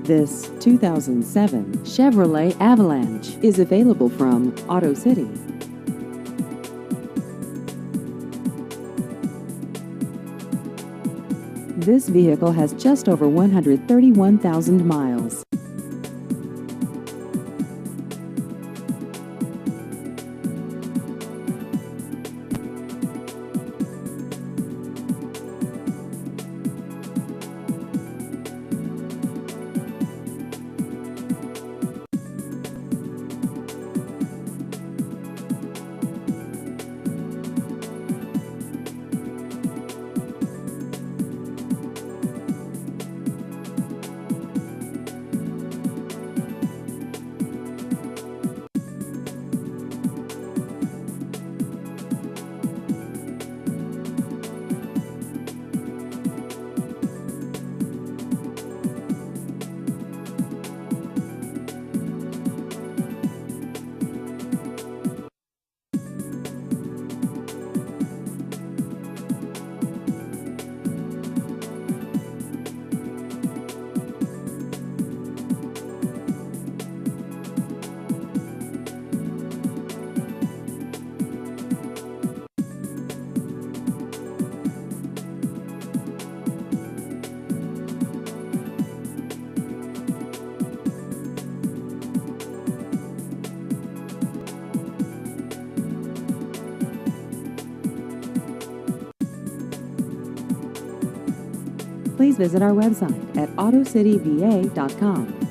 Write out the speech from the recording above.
This 2007 Chevrolet Avalanche is available from Auto City. This vehicle has just over 131,000 miles. Please visit our website at autocityva.com.